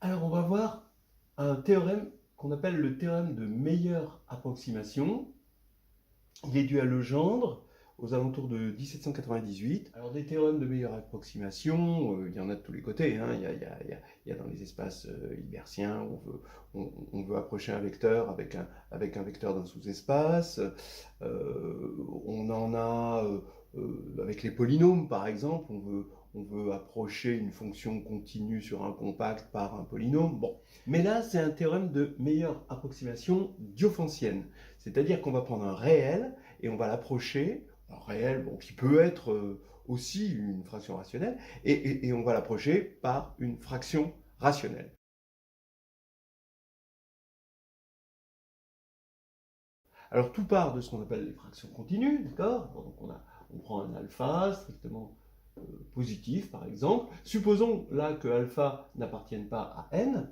Alors, on va voir un théorème qu'on appelle le théorème de meilleure approximation. Il est dû à Legendre aux alentours de 1798. Alors, des théorèmes de meilleure approximation, il y en a de tous les côtés, hein. Il y a dans les espaces hilbertiens, on veut approcher un vecteur avec un vecteur d'un sous-espace. On en a avec les polynômes, par exemple, on veut approcher une fonction continue sur un compact par un polynôme. Bon. Mais là, c'est un théorème de meilleure approximation diophantienne. C'est-à-dire qu'on va prendre un réel et on va l'approcher, un réel bon, qui peut être aussi une fraction rationnelle, et on va l'approcher par une fraction rationnelle. Alors tout part de ce qu'on appelle les fractions continues, d'accord? Donc on prend un alpha strictement positif, par exemple. Supposons là que alpha n'appartienne pas à n.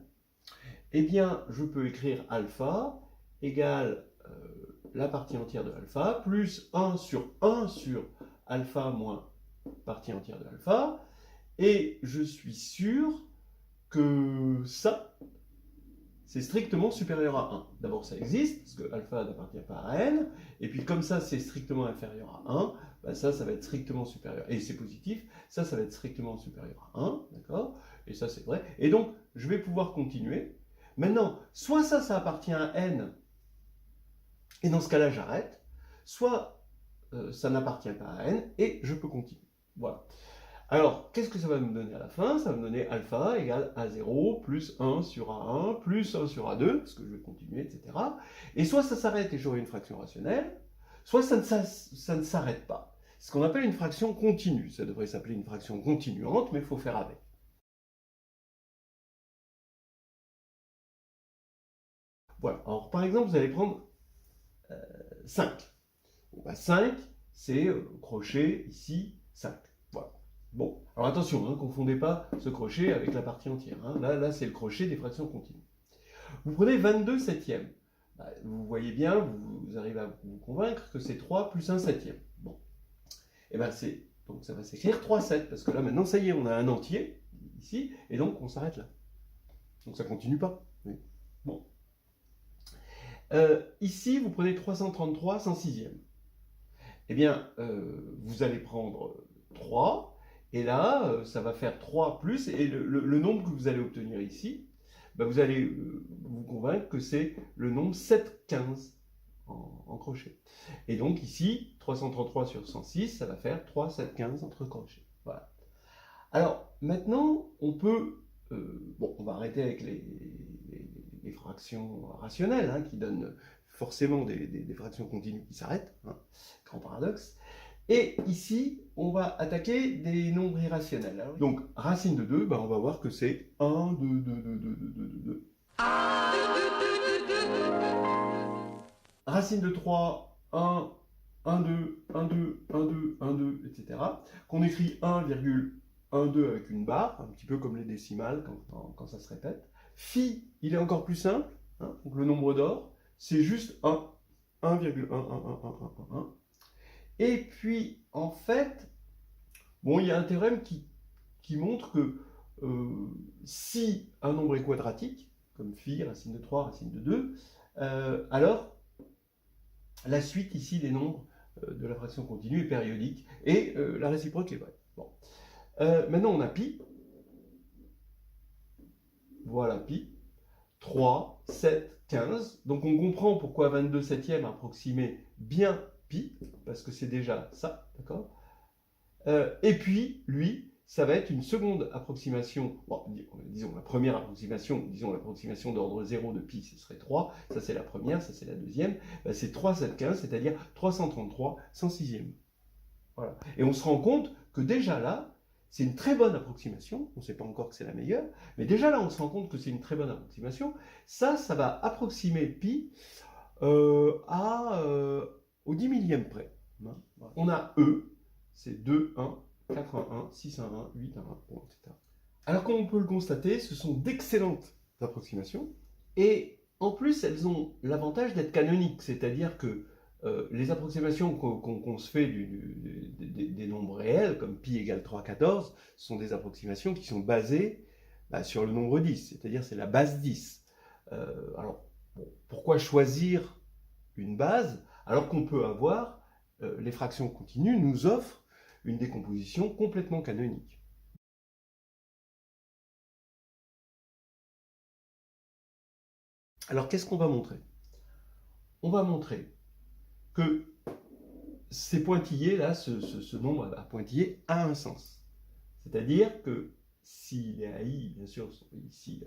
Eh bien, je peux écrire alpha égale la partie entière de alpha plus 1 sur alpha moins partie entière de alpha. Et je suis sûr que ça, c'est strictement supérieur à 1. D'abord, ça existe, parce que alpha n'appartient pas à n, et puis comme ça, c'est strictement inférieur à 1, ben ça va être strictement supérieur, et c'est positif, ça va être strictement supérieur à 1, d'accord? Et ça, c'est vrai. Et donc, je vais pouvoir continuer. Maintenant, soit ça appartient à n, et dans ce cas-là, j'arrête, soit ça n'appartient pas à n, et je peux continuer. Voilà. Alors, qu'est-ce que ça va me donner à la fin? Ça va me donner alpha égale A0 plus 1 sur A1 plus 1 sur A2, parce que je vais continuer, etc. Et soit ça s'arrête et j'aurai une fraction rationnelle, soit ça ne s'arrête pas. C'est ce qu'on appelle une fraction continue. Ça devrait s'appeler une fraction continuante, mais il faut faire avec. Voilà. Alors, par exemple, vous allez prendre 5. Bon, bah, 5, c'est crochet ici, 5. Voilà. Bon, alors attention, ne confondez pas ce crochet avec la partie entière. Hein. Là c'est le crochet des fractions continues. Vous prenez 22 septièmes. Bah, vous voyez bien, vous arrivez à vous convaincre que c'est 3 plus 1 septième. Bon, et ben donc ça va s'écrire 3 7, parce que là maintenant, ça y est, on a un entier ici, et donc on s'arrête là. Donc ça continue pas. Oui. Bon. Ici, vous prenez 333 106e. Eh bien, vous allez prendre 3, et là, ça va faire 3 plus, et le nombre que vous allez obtenir ici, bah, vous allez vous convaincre que c'est le nombre 715 en crochet. Et donc ici, 333 sur 106, ça va faire 3, 7, 15 entre crochets. Voilà. Alors, maintenant, on peut... bon, on va arrêter avec les fractions rationnelles, hein, qui donnent forcément des fractions continues qui s'arrêtent, hein, grand paradoxe. Et ici, on va attaquer des nombres irrationnels. Alors, donc, racine de 2, bah, on va voir que c'est 1, 2, 2, 2, 2, 2, 2, 2. Racine de 3, 1, 1, 2, 1, 2, 1, 2, 1, 2, etc. Qu'on écrit 1,12 avec une barre, un petit peu comme les décimales quand ça se répète. Phi, il est encore plus simple, hein, donc le nombre d'or, c'est juste 1, 1,11111. Et puis, en fait, bon, il y a un théorème qui montre que si un nombre est quadratique, comme phi, racine de 3, racine de 2, alors la suite ici des nombres de la fraction continue est périodique, et la réciproque est vraie. Bon. Maintenant, on a pi. Voilà pi. 3, 7, 15. Donc on comprend pourquoi 22 septièmes approximait bien pi, parce que c'est déjà ça, d'accord? Et puis, lui, ça va être une seconde approximation, bon, disons la première approximation, disons l'approximation d'ordre 0 de pi, ce serait 3, ça c'est la première, ça c'est la deuxième, ben, c'est 3, 7, 15, c'est-à-dire 333 106e. Voilà. Et on se rend compte que déjà là, c'est une très bonne approximation, on ne sait pas encore que c'est la meilleure, mais déjà là on se rend compte que c'est une très bonne approximation, ça va approximer pi au 10 millième près. On a E, c'est 2, 1, 4, 1, 1, 6, 1, 1, 8, 1, 1, bon, etc. Alors comme on peut le constater, ce sont d'excellentes approximations, et en plus elles ont l'avantage d'être canoniques, c'est-à-dire que les approximations qu'on se fait des nombres réels, comme pi égale 3, 14, sont des approximations qui sont basées sur le nombre 10, c'est-à-dire c'est la base 10. Alors, bon, pourquoi choisir une base alors qu'on peut avoir, les fractions continues nous offrent une décomposition complètement canonique. Alors qu'est-ce qu'on va montrer? On va montrer que ces pointillés là, ce nombre à pointillés a un sens. C'est-à-dire que si les AI, bien sûr, sont ici,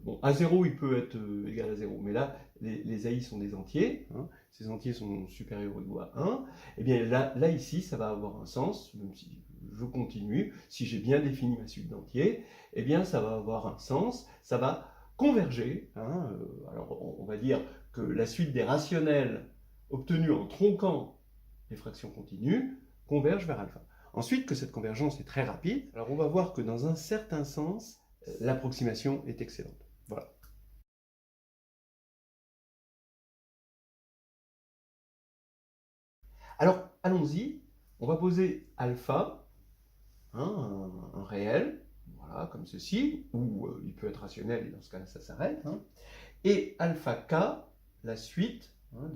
bon, A0 il peut être égal à 0, mais là les AI sont des entiers, hein, ces entiers sont supérieurs ou égaux à 1, et bien là ici ça va avoir un sens, même si je continue, si j'ai bien défini ma suite d'entiers, et bien ça va avoir un sens, ça va converger, hein, alors on va dire que la suite des rationnels obtenus en tronquant les fractions continues converge vers alpha. Ensuite, que cette convergence est très rapide, alors on va voir que dans un certain sens, l'approximation est excellente. Voilà. Alors, allons-y. On va poser alpha, hein, un réel, voilà, comme ceci, ou il peut être rationnel, et dans ce cas-là, ça s'arrête. Hein, et alpha k, la suite, hein,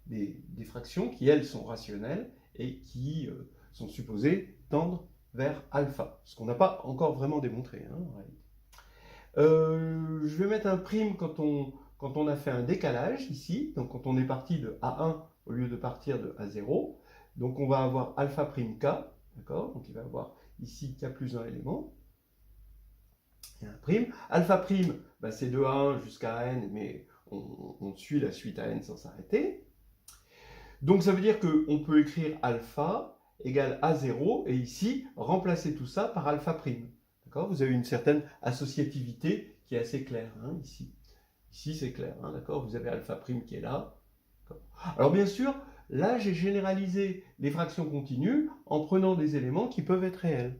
des fractions qui, elles, sont rationnelles et qui sont supposées tendre vers alpha, ce qu'on n'a pas encore vraiment démontré, hein, en réalité. Je vais mettre un prime quand on a fait un décalage ici, donc quand on est parti de A1 au lieu de partir de A0. Donc on va avoir alpha prime K, d'accord? Donc il va y avoir ici K plus 1 élément. Et un prime. Alpha prime, bah, c'est de A1 jusqu'à AN, mais on suit la suite AN sans s'arrêter. Donc ça veut dire qu'on peut écrire alpha égale A0, et ici, remplacer tout ça par alpha prime. Vous avez une certaine associativité qui est assez claire, hein, ici. Ici, c'est clair, hein, d'accord? Vous avez alpha prime qui est là. Alors bien sûr, là, j'ai généralisé les fractions continues en prenant des éléments qui peuvent être réels.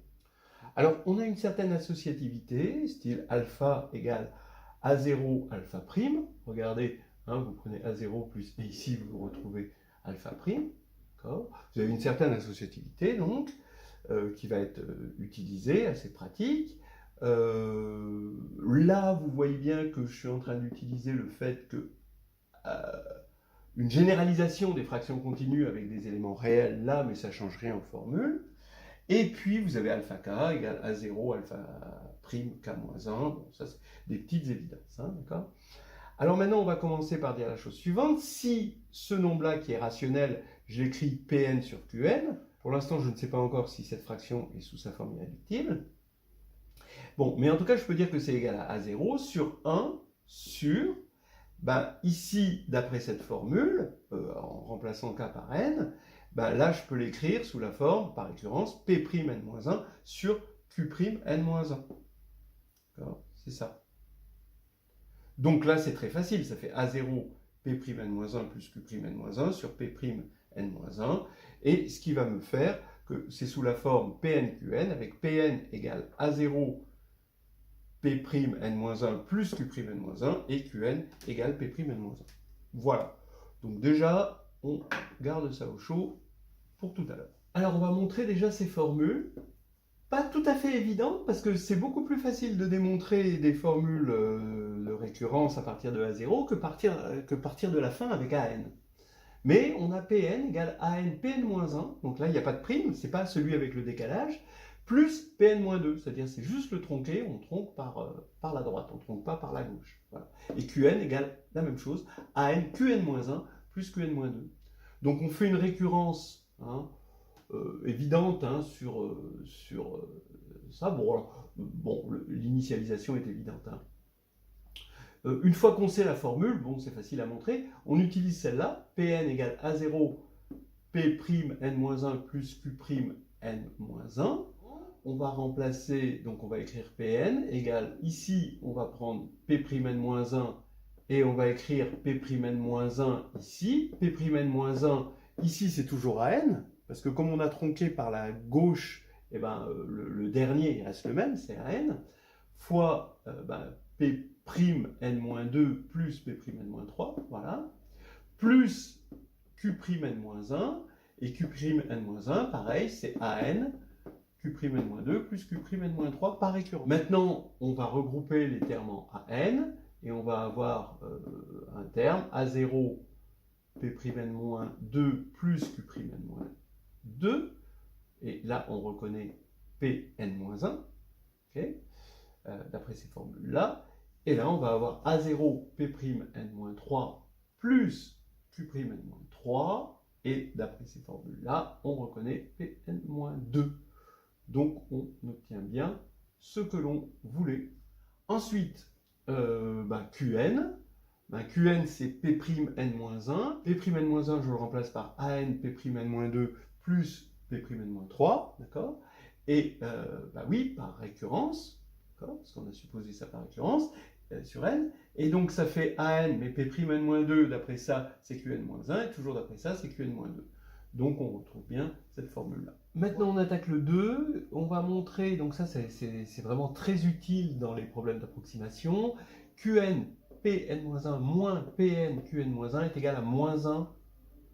Alors, on a une certaine associativité, style alpha égale A0 alpha prime. Regardez, hein, vous prenez A0 plus, et ici, vous retrouvez alpha prime. Vous avez une certaine associativité, donc, qui va être utilisée, assez pratique. Là, vous voyez bien que je suis en train d'utiliser le fait que une généralisation des fractions continues avec des éléments réels là, mais ça ne change rien aux formules. Et puis, vous avez alpha k égale A0 alpha prime k moins 1. Bon, ça, c'est des petites évidences, hein, d'accord? Alors maintenant, on va commencer par dire la chose suivante. Si ce nombre-là, qui est rationnel, je l'écris Pn sur Qn, pour l'instant, je ne sais pas encore si cette fraction est sous sa forme irréductible. Bon, mais en tout cas, je peux dire que c'est égal à A0 sur 1 sur, ben, ici, d'après cette formule, en remplaçant K par N, ben, là, je peux l'écrire sous la forme, par récurrence, P'N-1 sur Q'N-1. C'est ça. Donc là, c'est très facile, ça fait A0 P'N-1 plus Q'N-1 sur P'N-1. Et ce qui va me faire que c'est sous la forme PnQn, avec Pn égale A0 P'N-1 plus Q'N-1 et Qn égale P'N-1. Voilà. Donc déjà, on garde ça au chaud pour tout à l'heure. Alors on va montrer déjà ces formules. Pas tout à fait évident, parce que c'est beaucoup plus facile de démontrer des formules de récurrence à partir de A0 que partir de la fin avec AN. Mais on a Pn égale AN Pn-1, donc là il n'y a pas de prime, c'est pas celui avec le décalage, plus Pn-2, c'est-à-dire c'est juste le tronqué, on tronque par la droite, on ne tronque pas par la gauche. Voilà. Et Qn égale la même chose, AN Qn-1 plus Qn-2. Donc on fait une récurrence, hein, évidente, hein, sur ça. Bon, l'initialisation est évidente. Hein. Une fois qu'on sait la formule, bon, c'est facile à montrer, on utilise celle-là, Pn égale A0 P'N-1 plus Q'N-1. On va remplacer, donc on va écrire Pn égale, ici, on va prendre P'N-1 et on va écrire P'N-1 ici. P'N-1, ici, c'est toujours AN, parce que comme on a tronqué par la gauche, eh ben, le dernier reste le même, c'est AN, fois P'N-2 plus P'N-3, voilà, plus Q'N-1, et Q'N-1, pareil, c'est AN, Q'N-2 plus Q'N-3 par récurrence. Maintenant, on va regrouper les termes en AN et on va avoir un terme A0 P'N-2 plus Q'N-2. Et là, on reconnaît Pn-1, okay, d'après ces formules-là. Et là, on va avoir A0 P'N-3 plus Q'N-3. Et d'après ces formules-là, on reconnaît Pn-2. Donc, on obtient bien ce que l'on voulait. Ensuite, Qn. Qn, c'est P'N-1. P'N-1, je le remplace par AN P'N-2 plus P'N-3. D'accord? Et, oui, par récurrence. Parce qu'on a supposé ça par récurrence. Sur n, et donc ça fait AN, mais P'N-2, d'après ça, c'est Qn-1, et toujours d'après ça, c'est Qn-2. Donc on retrouve bien cette formule-là. Maintenant on attaque le 2, on va montrer, donc ça c'est vraiment très utile dans les problèmes d'approximation, Qn Pn-1 moins Pn Qn-1 est égal à moins 1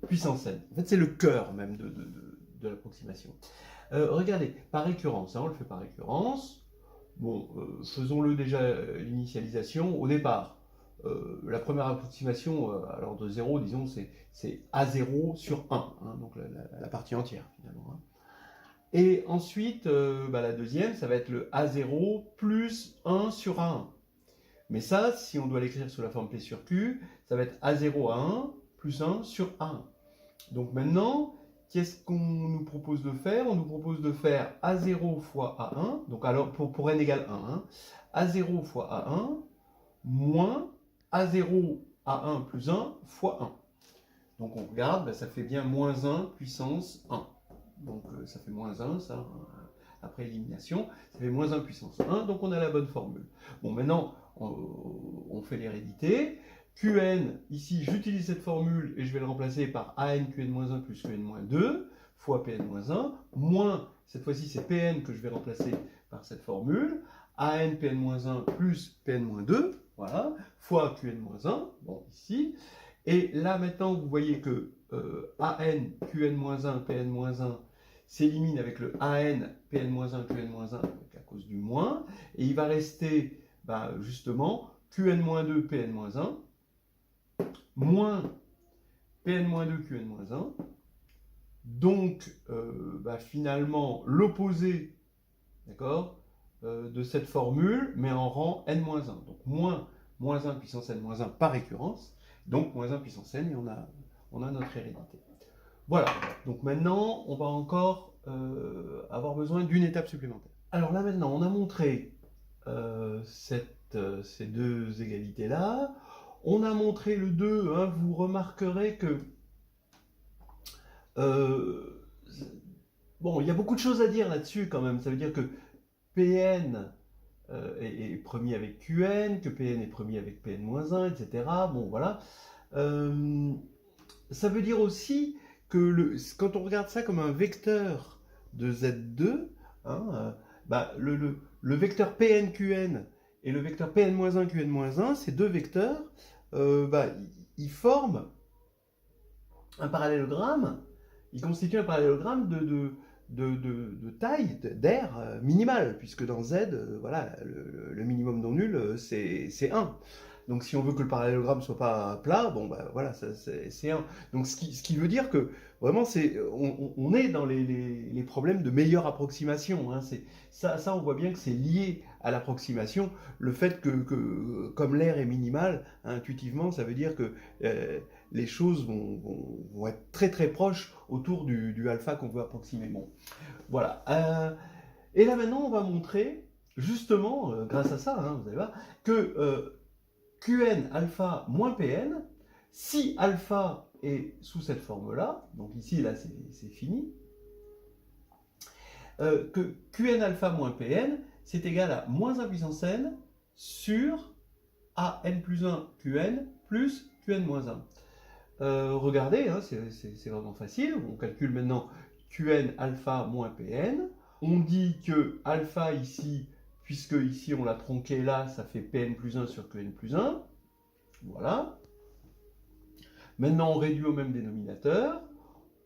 puissance n. En fait c'est le cœur même de l'approximation. Regardez, par récurrence, on le fait par récurrence. Bon, faisons-le déjà l'initialisation. Au départ, la première approximation à l'ordre de 0, disons, c'est A0 sur 1, donc la partie entière finalement. Et ensuite, la deuxième, ça va être le A0 plus 1 sur A1. Mais ça, si on doit l'écrire sous la forme P sur Q, ça va être A0 à 1 plus 1 sur A1. Donc maintenant, qu'est-ce qu'on nous propose de faire? On nous propose de faire A0 fois A1, donc alors pour n égale 1, A0 fois A1 moins A0 A1 plus 1 fois 1. Donc on regarde, ça fait bien moins 1 puissance 1. Donc ça fait moins 1, ça, après élimination, ça fait moins 1 puissance 1, donc on a la bonne formule. Bon, maintenant, on fait l'hérédité. Qn, ici, j'utilise cette formule et je vais le remplacer par AN Qn-1 plus Qn-2 fois Pn-1, moins, cette fois-ci, c'est Pn que je vais remplacer par cette formule, AN Pn-1 plus Pn-2, voilà, fois Qn-1, bon, ici. Et là, maintenant, vous voyez que AN Qn-1, Pn-1 s'élimine avec le AN Pn-1, Qn-1 à cause du moins, et il va rester, justement, Qn-2, Pn-1, moins Pn-2 Qn-1, donc finalement l'opposé, d'accord, de cette formule, mais en rang n-1, donc moins 1 puissance n-1 par récurrence, donc moins 1 puissance n, et on a notre hérédité. Voilà, donc maintenant on va encore avoir besoin d'une étape supplémentaire. Alors là maintenant on a montré ces deux égalités-là. On a montré le 2, vous remarquerez que bon, il y a beaucoup de choses à dire là-dessus quand même. Ça veut dire que Pn est premier avec Qn, que Pn est premier avec Pn-1, etc. Bon, voilà. Ça veut dire aussi que quand on regarde ça comme un vecteur de Z2, le vecteur PnQn et le vecteur Pn-1 Qn-1, ces deux vecteurs, ils forment un parallélogramme, ils constituent un parallélogramme de taille, d'air minimale, puisque dans Z, voilà, le minimum non nul, c'est 1. Donc si on veut que le parallélogramme soit pas plat, bon voilà, c'est 1. Donc ce qui veut dire que vraiment on est dans les problèmes de meilleure approximation. Ça on voit bien que c'est lié à l'approximation, le fait que comme l'air est minimal, intuitivement ça veut dire que les choses vont être très très proches autour du alpha qu'on veut approximer. Bon, voilà. Et là maintenant on va montrer justement, grâce à ça, vous allez voir, que Qn alpha moins Pn, si alpha est sous cette forme-là, donc ici, là, c'est fini, que Qn alpha moins Pn, c'est égal à moins 1 puissance n sur An plus 1 Qn plus Qn moins 1. Regardez, c'est vraiment facile, on calcule maintenant Qn alpha moins Pn, on dit que alpha ici, puisque ici on l'a tronqué là, ça fait Pn plus 1 sur Qn plus 1. Voilà. Maintenant on réduit au même dénominateur.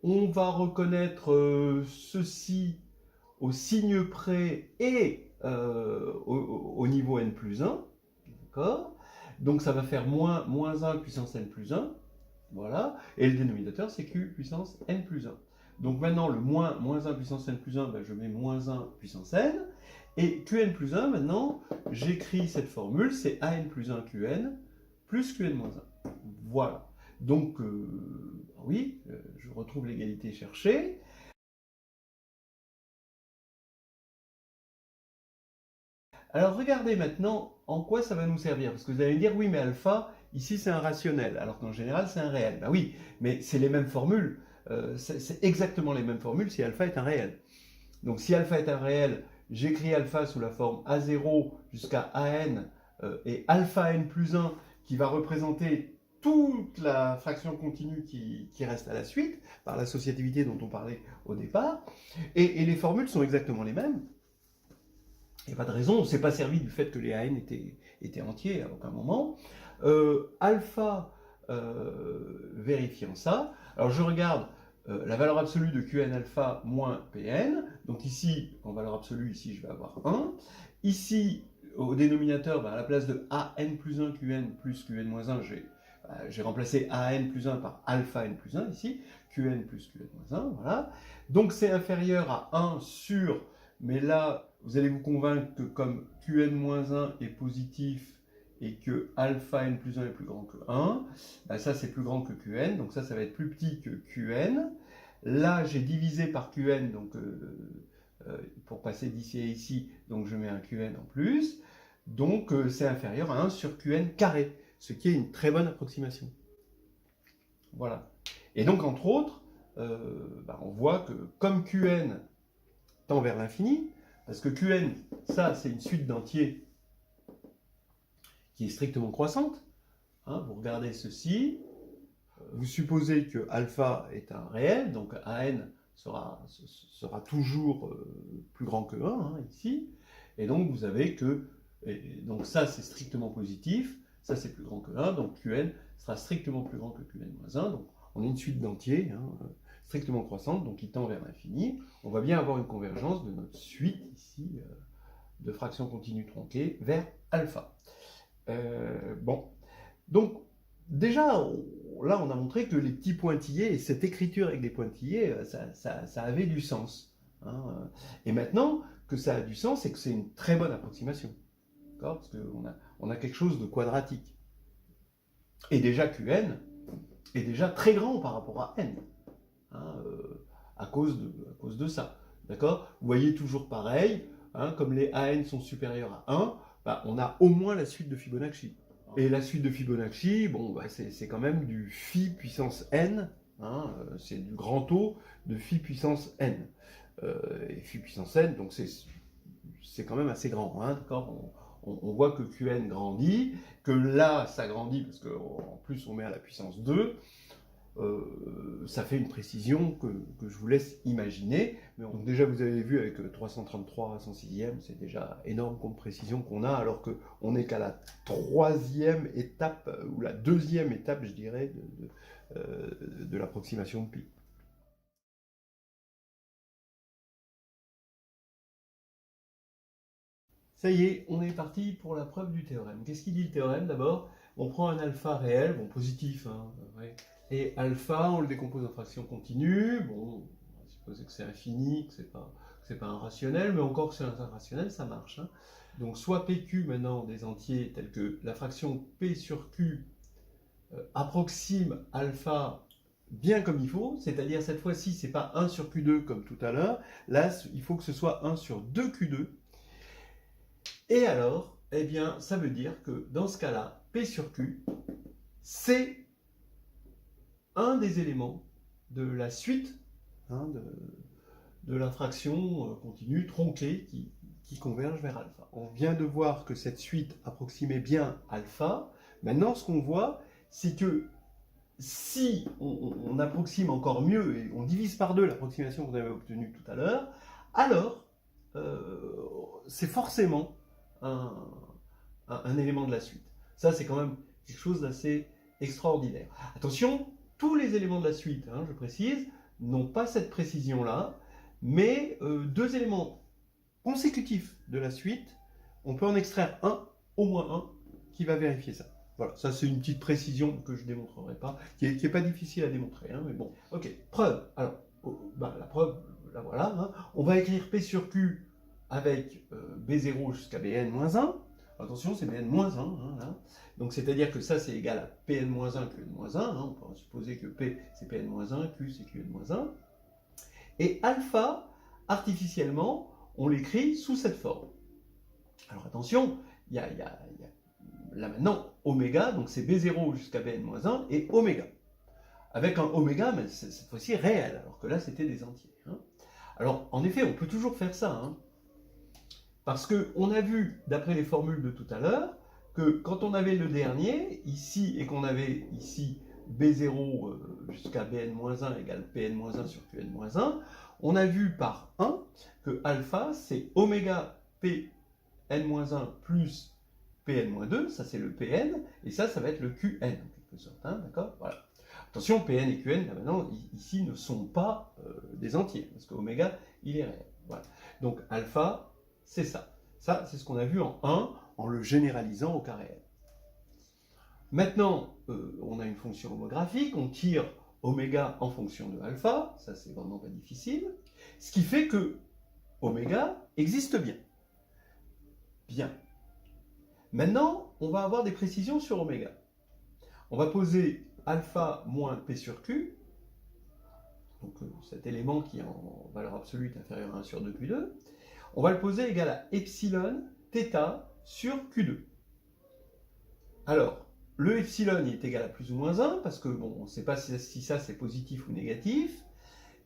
On va reconnaître ceci au signe près et au niveau n plus 1, d'accord? Donc ça va faire moins 1 puissance n plus 1, voilà, et le dénominateur c'est q puissance n plus 1. Donc maintenant le moins 1 puissance n plus 1, ben, je mets moins 1 puissance n, et qn plus 1, maintenant, j'écris cette formule, c'est an plus 1 qn plus qn moins 1. Voilà. Donc, oui, je retrouve l'égalité cherchée. Alors, regardez maintenant en quoi ça va nous servir. Parce que vous allez me dire, oui, mais alpha, ici, c'est un rationnel, alors qu'en général, c'est un réel. Ben oui, mais c'est les mêmes formules. C'est exactement les mêmes formules si alpha est un réel. Donc, si alpha est un réel, j'écris alpha sous la forme A0 jusqu'à AN et alpha n plus 1 qui va représenter toute la fraction continue qui reste à la suite, par l'associativité dont on parlait au départ. Et les formules sont exactement les mêmes. Il n'y a pas de raison, on ne s'est pas servi du fait que les AN étaient entiers à aucun moment. Alpha vérifiant ça, alors je regarde la valeur absolue de Qn alpha moins Pn. Donc ici, en valeur absolue, ici je vais avoir 1. Ici, au dénominateur, ben, à la place de An plus 1 Qn plus Qn moins 1, j'ai remplacé An plus 1 par alpha n plus 1 ici, Qn plus Qn moins 1, voilà. Donc c'est inférieur à 1 sur, mais là, vous allez vous convaincre que comme Qn moins 1 est positif, et que alpha n plus 1 est plus grand que 1, ben ça c'est plus grand que Qn, donc ça va être plus petit que Qn. Là j'ai divisé par Qn, donc pour passer d'ici à ici, donc je mets un Qn en plus, donc c'est inférieur à 1 sur Qn carré, ce qui est une très bonne approximation. Voilà. Et donc entre autres, ben, on voit que comme Qn tend vers l'infini, parce que Qn, ça c'est une suite d'entiers qui est strictement croissante. Hein, vous regardez ceci, vous supposez que alpha est un réel, donc An sera toujours plus grand que 1, hein, ici, et donc vous avez que, donc ça c'est strictement positif, ça c'est plus grand que 1, donc Qn sera strictement plus grand que Qn-1, donc on a une suite d'entiers, hein, strictement croissante, donc qui tend vers l'infini. On va bien avoir une convergence de notre suite ici, de fractions continues tronquées vers alpha. Bon, donc déjà, là on a montré que les petits pointillés, et cette écriture avec des pointillés, ça avait du sens. Hein. Et maintenant que ça a du sens, c'est que c'est une très bonne approximation. Parce qu'on a quelque chose de quadratique. Et déjà Qn est déjà très grand par rapport à n, hein, à cause de ça. D'accord? Vous voyez toujours pareil, hein, comme les An sont supérieurs à 1, bah, on a au moins la suite de Fibonacci. Et la suite de Fibonacci, bon, bah, c'est quand même du phi puissance n, hein, c'est du grand O de phi puissance n. Et phi puissance n, donc c'est quand même assez grand, hein, d'accord? On voit que Qn grandit, que là ça grandit parce qu'en plus on met à la puissance 2. Ça fait une précision que je vous laisse imaginer. Donc déjà, vous avez vu avec 333 à 106e, c'est déjà énorme comme précision qu'on a, alors qu'on n'est qu'à la troisième étape, ou la deuxième étape, je dirais, de l'approximation de pi. Ça y est, on est parti pour la preuve du théorème. Qu'est-ce qu'il dit le théorème d'abord? On prend un alpha réel, bon positif, hein, ouais. Et alpha, on le décompose en fractions continues. Bon, on va supposer que c'est infini, que c'est pas un rationnel, mais encore que c'est un rationnel, ça marche. Hein. Donc soit PQ maintenant des entiers tels que la fraction P sur Q approxime alpha bien comme il faut, c'est-à-dire cette fois-ci, c'est pas 1 sur Q2 comme tout à l'heure. Là, il faut que ce soit 1 sur 2 Q2. Et alors, eh bien, ça veut dire que dans ce cas-là, P sur Q, c'est un des éléments de la suite, hein, de la fraction continue tronquée qui converge vers alpha. On vient de voir que cette suite approximait bien alpha. Maintenant, ce qu'on voit, c'est que si on approxime encore mieux, et on divise par 2 l'approximation qu'on avait obtenue tout à l'heure, alors c'est forcément un élément de la suite. Ça, c'est quand même quelque chose d'assez extraordinaire. Attention, tous les éléments de la suite, hein, je précise, n'ont pas cette précision-là. mais deux éléments consécutifs de la suite, on peut en extraire un, au moins un, qui va vérifier ça. Voilà, ça c'est une petite précision que je ne démontrerai pas, qui est pas difficile à démontrer, hein, mais bon. Ok, preuve. Alors, la preuve, la voilà. Hein. On va écrire P sur Q avec B0 jusqu'à Bn-1. Attention, c'est Bn-1, hein, là. Donc c'est-à-dire que ça c'est égal à Pn-1, Qn-1. Hein. On peut supposer que P c'est Pn-1, Q c'est Qn-1. Et alpha, artificiellement, on l'écrit sous cette forme. Alors attention, il y a là maintenant oméga, donc c'est B0 jusqu'à Bn-1 et oméga. Avec un oméga, mais cette fois-ci réel, alors que là c'était des entiers. Hein. Alors en effet, on peut toujours faire ça, hein, parce qu'on a vu, d'après les formules de tout à l'heure, que quand on avait le dernier, ici, et qu'on avait ici B0 jusqu'à Bn-1 égale Pn-1 sur Qn-1, on a vu par 1 que alpha c'est oméga Pn-1 plus Pn-2, ça c'est le Pn, et ça va être le Qn en quelque sorte, hein, d'accord. Voilà. Attention, Pn et Qn, là maintenant, ici ne sont pas des entiers, parce que oméga, il est réel. Voilà. Donc alpha, c'est ça. Ça, c'est ce qu'on a vu en 1, en le généralisant au cas réel. Maintenant, on a une fonction homographique, on tire oméga en fonction de alpha, ça c'est vraiment pas difficile, ce qui fait que oméga existe bien. Bien. Maintenant, on va avoir des précisions sur oméga. On va poser alpha moins P sur Q, donc cet élément qui en valeur absolue est inférieur à 1 sur 2Q2, on va le poser égal à epsilon θ sur Q2. Alors, le epsilon il est égal à plus ou moins 1, parce que bon, on ne sait pas si ça c'est positif ou négatif.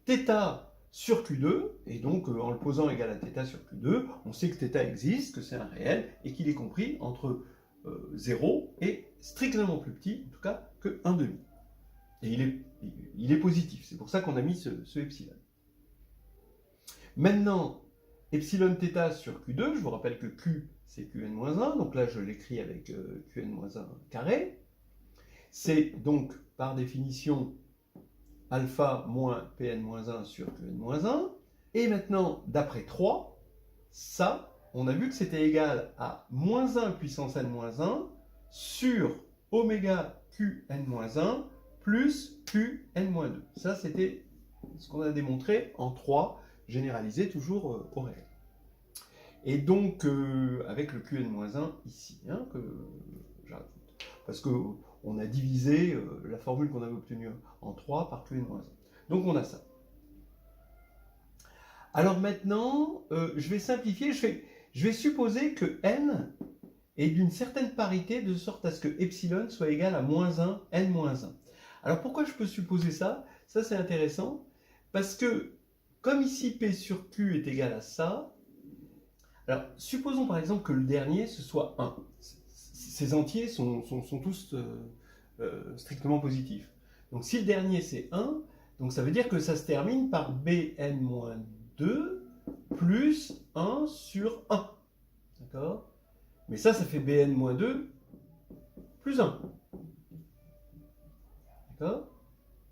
θ sur Q2, et donc en le posant égal à θ sur Q2, on sait que θ existe, que c'est un réel, et qu'il est compris entre 0 et strictement plus petit, en tout cas, que 1,5. Et il est positif, c'est pour ça qu'on a mis ce epsilon. Maintenant, epsilon θ sur Q2, je vous rappelle que Q c'est Qn-1, donc là je l'écris avec Qn-1 carré. C'est donc par définition alpha moins Pn-1 sur Qn-1. Et maintenant, d'après 3, ça, on a vu que c'était égal à moins 1 puissance n-1 sur oméga Qn-1 plus Qn-2. Ça, c'était ce qu'on a démontré en 3, généralisé toujours au réel. Et donc, avec le Qn-1 ici, hein, que j'ajoute. Parce qu'on a divisé la formule qu'on avait obtenue en 3 par Qn-1. Donc, on a ça. Alors maintenant, je vais simplifier. Je vais supposer que n est d'une certaine parité, de sorte à ce que epsilon soit égal à moins 1, n-1. Alors, pourquoi je peux supposer ça? Ça, c'est intéressant. Parce que, comme ici, P sur Q est égal à ça, alors, supposons par exemple que le dernier, ce soit 1. Ces entiers sont tous strictement positifs. Donc, si le dernier, c'est 1, donc ça veut dire que ça se termine par Bn-2 plus 1 sur 1. D'accord? Mais ça fait Bn-2 plus 1. D'accord?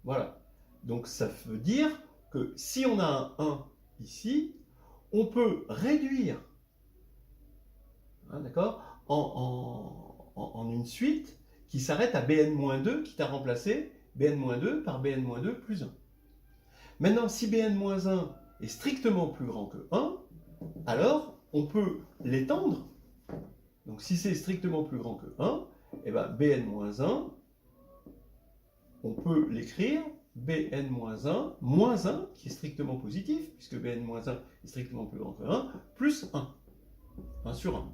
Voilà. Donc, ça veut dire que si on a un 1 ici, on peut réduire, hein, d'accord, en une suite qui s'arrête à Bn-2, qui t'a remplacé Bn-2 par Bn-2 plus 1. Maintenant, si Bn-1 est strictement plus grand que 1, alors on peut l'étendre. Donc si c'est strictement plus grand que 1, et ben Bn-1, on peut l'écrire Bn-1 moins 1, qui est strictement positif, puisque Bn-1 est strictement plus grand que 1, plus 1. 1 sur 1.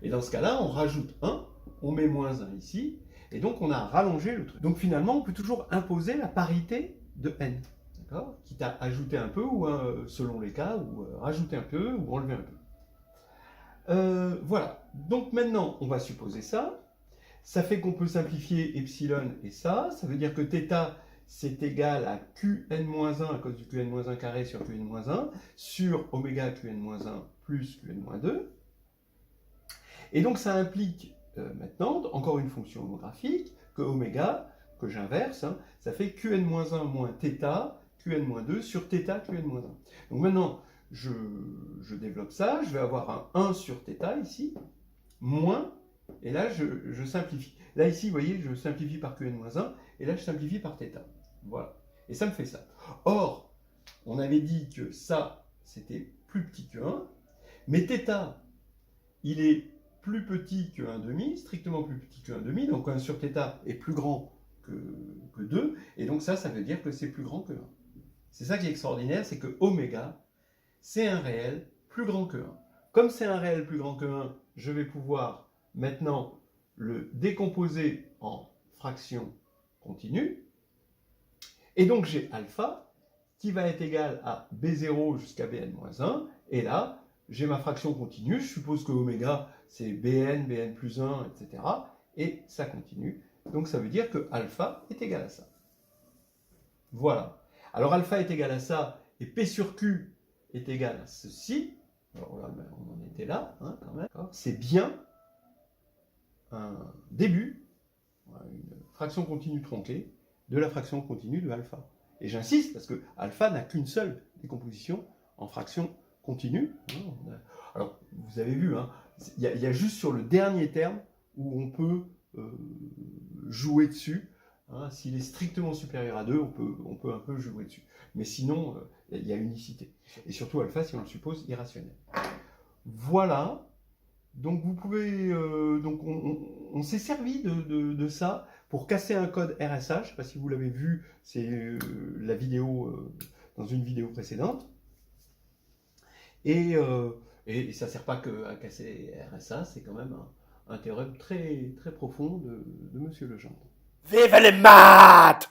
Et dans ce cas-là, on rajoute 1, on met moins 1 ici, et donc on a rallongé le truc. Donc finalement, on peut toujours imposer la parité de n, quitte à ajouter un peu, ou selon les cas, ou rajouter un peu, ou enlever un peu. Voilà, donc maintenant, on va supposer ça. Ça fait qu'on peut simplifier epsilon et ça veut dire que θ, c'est égal à Qn-1 à cause du Qn-1 carré sur Qn-1, sur oméga Qn-1 plus Qn-2. Et donc ça implique maintenant, encore une fonction homographique, que oméga, que j'inverse, hein, ça fait Qn-1 moins θ, Qn-2 sur θ Qn-1. Donc maintenant, je développe ça, je vais avoir un 1 sur θ ici, moins, et là je simplifie. Là ici, vous voyez, je simplifie par Qn-1, et là je simplifie par θ. Voilà. Et ça me fait ça. Or, on avait dit que ça, c'était plus petit que 1, mais θ, il est plus petit que 1,5, strictement plus petit que 1,5, donc 1 sur θ est plus grand que 2, et donc ça veut dire que c'est plus grand que 1. C'est ça qui est extraordinaire, c'est que oméga, c'est un réel plus grand que 1. Comme c'est un réel plus grand que 1, je vais pouvoir maintenant le décomposer en fractions continues, et donc j'ai alpha qui va être égal à B0 jusqu'à Bn-1, et là, j'ai ma fraction continue, je suppose que oméga, c'est Bn, Bn plus 1, etc. Et ça continue. Donc ça veut dire que alpha est égal à ça. Voilà. Alors alpha est égal à ça, et P sur Q est égal à ceci. Alors là, on en était là, hein, quand même. C'est bien un début, une fraction continue tronquée, de la fraction continue de alpha. Et j'insiste, parce que alpha n'a qu'une seule décomposition en fraction continue. Alors, vous avez vu, hein, il y a juste sur le dernier terme où on peut jouer dessus. Hein, s'il est strictement supérieur à 2, on peut un peu jouer dessus. Mais sinon, il y a unicité. Et surtout alpha, si on le suppose, irrationnel. Voilà. Donc vous pouvez, donc on s'est servi de ça pour casser un code RSA. Je ne sais pas si vous l'avez vu, c'est la vidéo dans une vidéo précédente. Et ça ne sert pas qu'à casser RSA, c'est quand même un théorème très, très profond de Monsieur Legendre. Vive les maths!